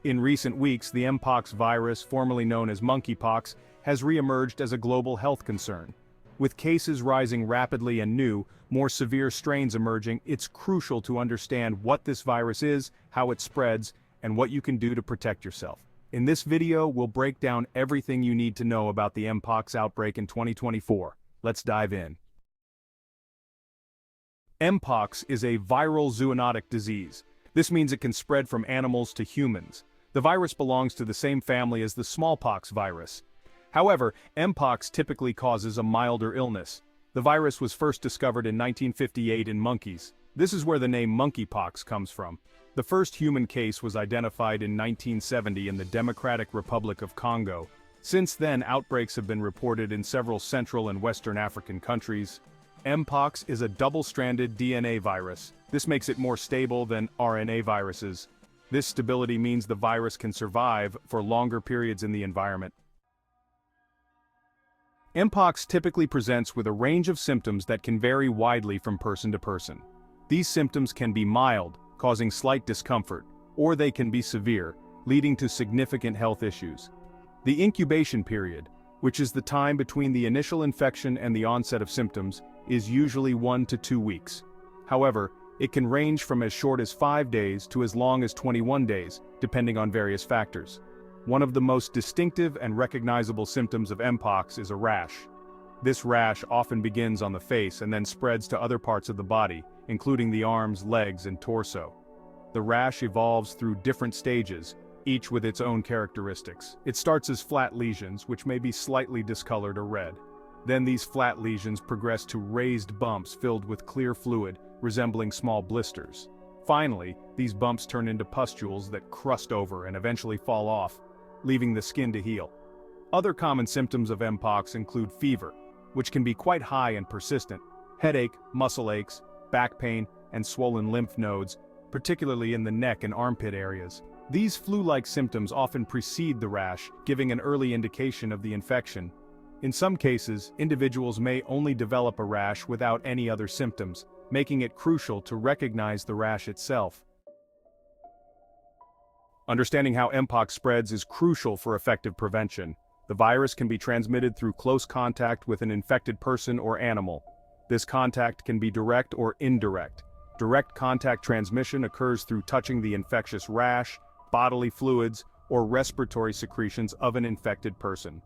In recent weeks, the Mpox virus, formerly known as monkeypox, has re-emerged as a global health concern. With cases rising rapidly and new, more severe strains emerging, it's crucial to understand what this virus is, how it spreads, and what you can do to protect yourself. In this video, we'll break down everything you need to know about the Mpox outbreak in 2024. Let's dive in. Mpox is a viral zoonotic disease. This means it can spread from animals to humans. The virus belongs to the same family as the smallpox virus. However, Mpox typically causes a milder illness. The virus was first discovered in 1958 in monkeys. This is where the name monkeypox comes from. The first human case was identified in 1970 in the Democratic Republic of Congo. Since then, outbreaks have been reported in several Central and Western African countries. Mpox is a double-stranded DNA virus. This makes it more stable than RNA viruses. This stability means the virus can survive for longer periods in the environment. Mpox typically presents with a range of symptoms that can vary widely from person to person. These symptoms can be mild, causing slight discomfort, or they can be severe, leading to significant health issues. The incubation period, which is the time between the initial infection and the onset of symptoms, is usually 1 to 2 weeks. However, it can range from as short as 5 days to as long as 21 days, depending on various factors. One of the most distinctive and recognizable symptoms of Mpox is a rash. This rash often begins on the face and then spreads to other parts of the body, including the arms, legs, and torso. The rash evolves through different stages, each with its own characteristics. It starts as flat lesions, which may be slightly discolored or red. Then these flat lesions progress to raised bumps filled with clear fluid, resembling small blisters. Finally, these bumps turn into pustules that crust over and eventually fall off, leaving the skin to heal. Other common symptoms of Mpox include fever, which can be quite high and persistent, headache, muscle aches, back pain, and swollen lymph nodes, particularly in the neck and armpit areas. These flu-like symptoms often precede the rash, giving an early indication of the infection. In some cases, individuals may only develop a rash without any other symptoms, making it crucial to recognize the rash itself. Understanding how Mpox spreads is crucial for effective prevention. The virus can be transmitted through close contact with an infected person or animal. This contact can be direct or indirect. Direct contact transmission occurs through touching the infectious rash, bodily fluids, or respiratory secretions of an infected person.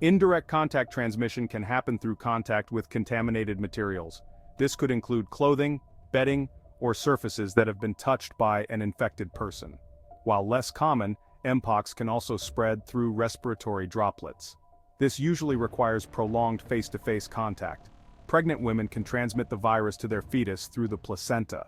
Indirect contact transmission can happen through contact with contaminated materials. This could include clothing, bedding, or surfaces that have been touched by an infected person. While less common, Mpox can also spread through respiratory droplets. This usually requires prolonged face-to-face contact. Pregnant women can transmit the virus to their fetus through the placenta.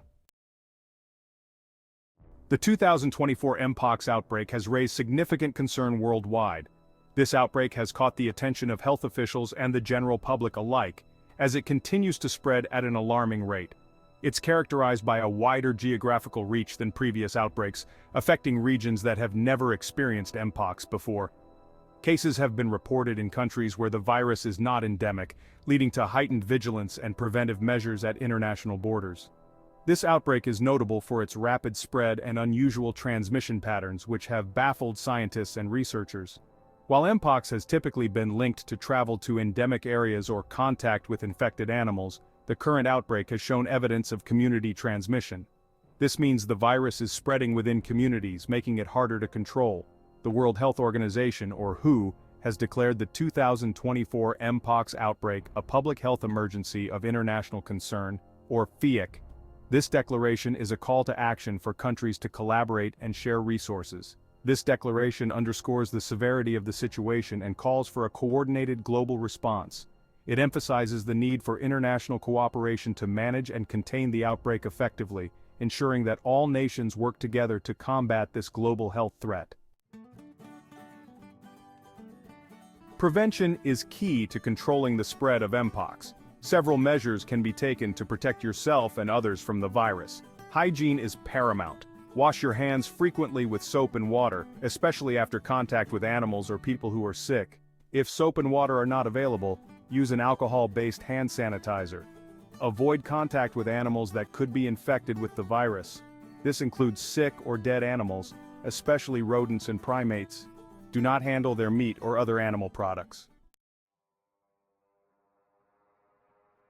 The 2024 Mpox outbreak has raised significant concern worldwide. This outbreak has caught the attention of health officials and the general public alike, as it continues to spread at an alarming rate. It's characterized by a wider geographical reach than previous outbreaks, affecting regions that have never experienced Mpox before. Cases have been reported in countries where the virus is not endemic, leading to heightened vigilance and preventive measures at international borders. This outbreak is notable for its rapid spread and unusual transmission patterns, which have baffled scientists and researchers. While Mpox has typically been linked to travel to endemic areas or contact with infected animals, the current outbreak has shown evidence of community transmission. This means the virus is spreading within communities, making it harder to control. The World Health Organization, or WHO, has declared the 2024 Mpox outbreak a public health emergency of international concern, or PHEIC. This declaration is a call to action for countries to collaborate and share resources. This declaration underscores the severity of the situation and calls for a coordinated global response. It emphasizes the need for international cooperation to manage and contain the outbreak effectively, ensuring that all nations work together to combat this global health threat. Prevention is key to controlling the spread of Mpox. Several measures can be taken to protect yourself and others from the virus. Hygiene is paramount. Wash your hands frequently with soap and water, especially after contact with animals or people who are sick. If soap and water are not available, use an alcohol-based hand sanitizer. Avoid contact with animals that could be infected with the virus. This includes sick or dead animals, especially rodents and primates. Do not handle their meat or other animal products.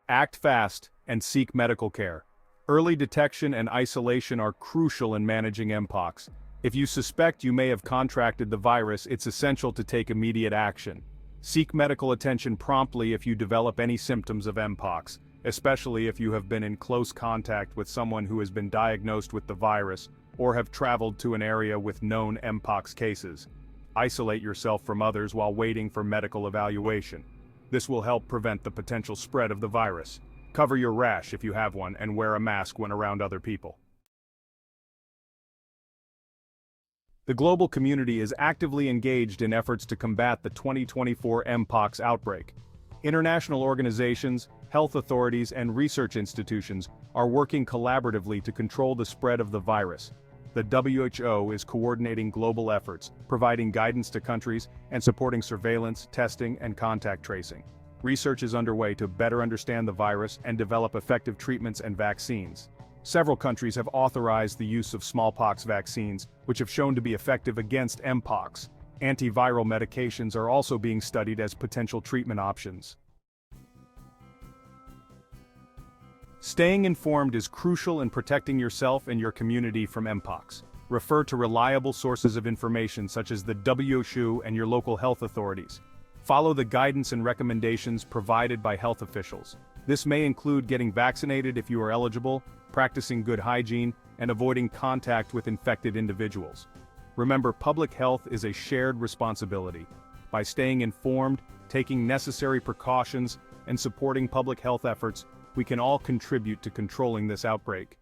Act fast and seek medical care. Early detection and isolation are crucial in managing Mpox. If you suspect you may have contracted the virus, it's essential to take immediate action. Seek medical attention promptly if you develop any symptoms of Mpox, especially if you have been in close contact with someone who has been diagnosed with the virus or have traveled to an area with known Mpox cases. Isolate yourself from others while waiting for medical evaluation. This will help prevent the potential spread of the virus. Cover your rash if you have one and wear a mask when around other people. The global community is actively engaged in efforts to combat the 2024 Mpox outbreak. International organizations, health authorities, and research institutions are working collaboratively to control the spread of the virus. The WHO is coordinating global efforts, providing guidance to countries, and supporting surveillance, testing, and contact tracing. Research is underway to better understand the virus and develop effective treatments and vaccines. Several countries have authorized the use of smallpox vaccines, which have shown to be effective against Mpox. Antiviral medications are also being studied as potential treatment options. Staying informed is crucial in protecting yourself and your community from Mpox. Refer to reliable sources of information such as the WHO and your local health authorities. Follow the guidance and recommendations provided by health officials. This may include getting vaccinated if you are eligible, practicing good hygiene, and avoiding contact with infected individuals. Remember, public health is a shared responsibility. By staying informed, taking necessary precautions, and supporting public health efforts, we can all contribute to controlling this outbreak.